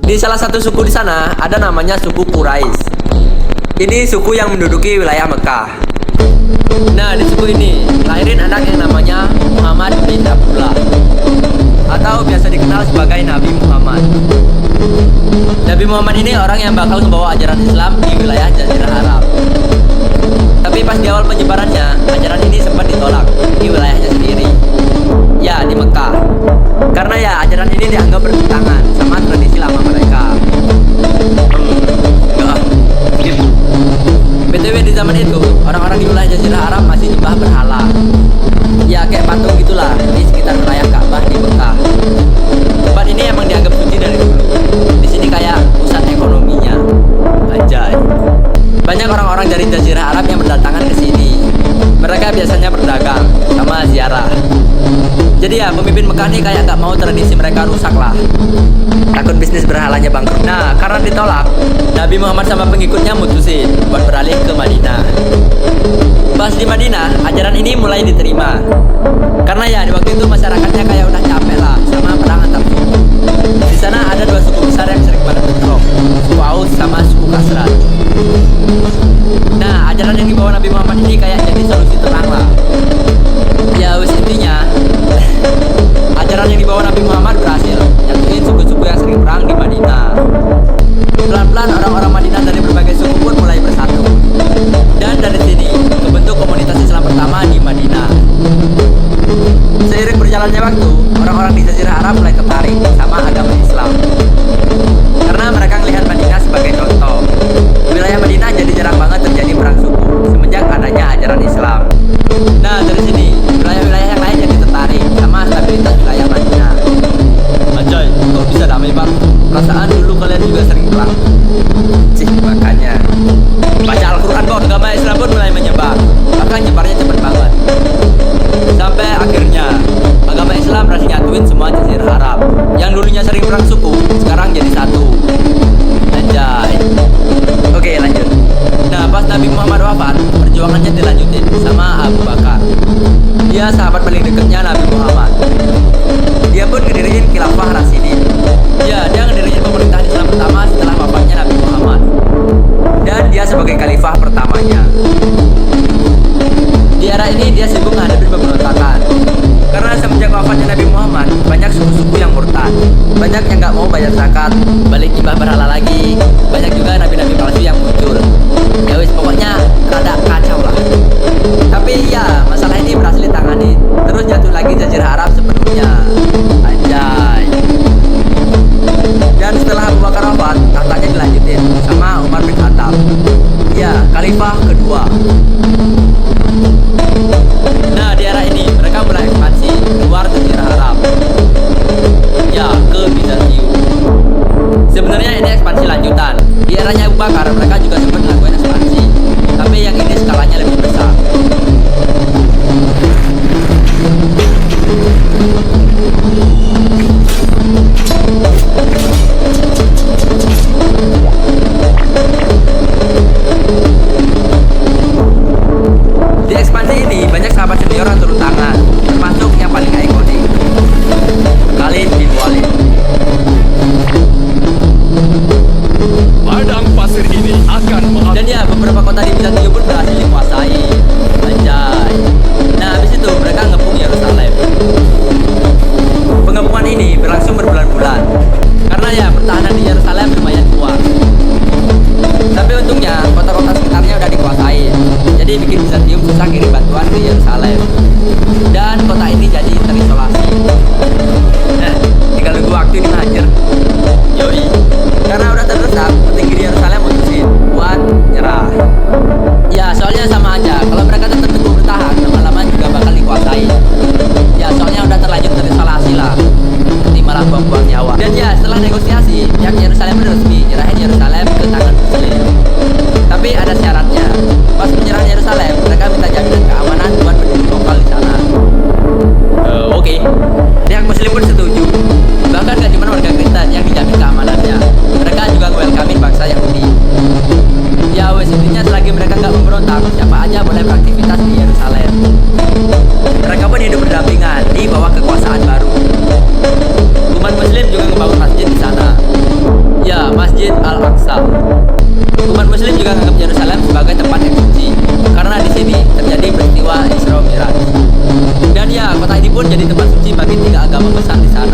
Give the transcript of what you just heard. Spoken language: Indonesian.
Di salah satu suku di sana ada namanya suku Quraisy. Ini suku yang menduduki wilayah Mekah. Nah, di suku ini lahirin anak yang namanya Muhammad bin Abdullah, atau biasa dikenal sebagai Nabi Muhammad. Nabi Muhammad ini orang yang bakal membawa ajaran Islam di wilayah Jazirah Arab. Tapi pas di awal penyebarannya, ajaran ini sempat ditolak di wilayahnya sendiri, ya di Mekah. Karena ya ajaran ini dianggap bertentangan sama tradisi lama mereka. Gitu. BTW di zaman itu, orang-orang di wilayah Jazirah Arab masih nyembah berhala. Ya kayak patung gitulah di sekitar wilayah Ka'bah di Mekah. Tempat ini emang dianggap suci dari dulu. Di sini kayak pusat ekonominya. Anjay. Banyak orang-orang dari Jazirah Arab yang berdatangan ke sini. Mereka biasanya berdagang sama ziarah. Jadi ya pemimpin Mekah nih kayak gak mau tradisi mereka rusak lah. Takut bisnis berhalanya bangkrut. Nah, karena ditolak, Nabi Muhammad sama pengikutnya mutusin buat beralih ke Madinah. Pas di Madinah, ajaran ini mulai diterima. Karena ya di waktu itu masyarakatnya kayak udah capek lah sama perang antar suku. Di sana ada dua suku besar yang sering banget bentrok, suku Aus sama suku Khazraj. Nah, ajaran yang dibawa Nabi Muhammad ini kayak jadi solusi terang lah. Ya wis intinya, ajaran yang dibawa Nabi Muhammad berhasil nyatuin suku-suku yang sering perang di Madinah. Pelan-pelan orang-orang Madinah dari berbagai suku pun mulai bersatu. Dan dari sini kebentuk komunitas Islam pertama di Madinah. Seiring berjalannya waktu, orang-orang di Jazirah Arab mulai tertarik sama agama Islam. Karena mereka melihat Madinah sebagai contoh. Wilayah Madinah jadi jarang banget terjadi perang suku semenjak adanya ajaran Islam. Nah, dari sini wilayah-wilayah yang lain jadi tertarik sama stabilitas wilayah Madinah. Anjay, kok bisa damai bang? Perasaan dulu kalian juga sering perang. Cih, makanya baca Al-Quran kok, agama Islam pun mulai menyebar. Bahkan nyebarnya cepet banget. Sampai akhirnya agama Islam berhasil nyatuin semua Jazirah Arab. Yang dulunya sering perang suku, sekarang jadi satu. Anjay. Oke, lanjut. Nah, pas Nabi Muhammad wafat, perjuangannya dilanjutin sama Abu Bakar. Dia sahabat paling dekatnya Nabi Muhammad. Dia pun ngediriin Khilafah Rasyidin. Ya, dia ngediriin pemerintahan Islam pertama setelah wafatnya Nabi Muhammad. Dan dia sebagai khalifah pertamanya. Di era ini dia sibuk menghadapi pemberontakan. Karena semenjak wafatnya Nabi Muhammad, banyak suku-suku yang murtad. Banyak yang gak mau bayar zakat, balik nyembah berhala lagi. Banyak juga nabi-nabi palsu yang muncul. Ya wis, pokoknya rada kacau lah. Tapi ya, masalah ini berhasil ditangani. Terus jatuh lagi Jazirah Arab sepenuhnya. Anjay. Dan setelah Abu Bakar wafat, tahtanya dilanjutin sama Umar bin Khattab. Ya, khalifah kedua. Nah, di era ini mereka mulai ekspansi keluar Jazirah Arab. Ya, ke Bizantium. Sebenarnya ini ekspansi lanjutan. Di eranya Abu Bakar mereka juga sempat melakukan ekspansi, tapi yang ini skalanya lebih besar. Di ekspansi ini banyak sahabat senior yang turun tangan, termasuk yang paling ikonik, Khalid bin Walid. Padang pasir ini akan Dan ya, beberapa kota di Bizantium pun berhasil dikuasai. Anjay. Nah, habis itu mereka ngepung Yerusalem. Pengepungan ini berlangsung berbulan-bulan. Karena ya, pertahanan di Yerusalem lumayan kuat. Tapi untungnya, kota-kota sekitarnya udah dikuasai. Jadi bikin Bizantium susah kirim bantuan ke Yerusalem. Dan kota ini jadi terisolasi. Nah, tinggal nunggu waktu ini hancur. Yoi. Karena udah terdesak, petinggi di Yerusalem mutusin buat nyerah. Ya, soalnya sama aja. Kalau mereka tetap teguh bertahan, lama-lama juga bakal dikuasai. Ya, soalnya udah terlanjur terisolasi lah. Nanti malah buang-buang nyawa. Dan ya, setelah negosiasi, pihak Yerusalem resmi nyerahin Yerusalem ke tangan Muslim. Tapi ada syaratnya. Pas penyerahan Yerusalem, mereka minta jaminan keamanan buat penduduk lokal di sana. Oke. Pihak Muslim pun setuju. Bahkan gak cuma warga Kristen yang dijamin keamanannya, mereka juga welcome-in bangsa Yahudi. Ya wes, intinya selagi mereka gak memberontak, siapa aja boleh beraktivitas di Yerusalem. Mereka pun hidup berdampingan di bawah kekuasaan baru. Umat Muslim juga ngebangun masjid di sana. juga menganggap Yerusalem sebagai tempat yang suci karena di sini terjadi peristiwa Isra Mi'raj. Dan ya, kota ini pun jadi tempat suci bagi 3 agama besar di sana.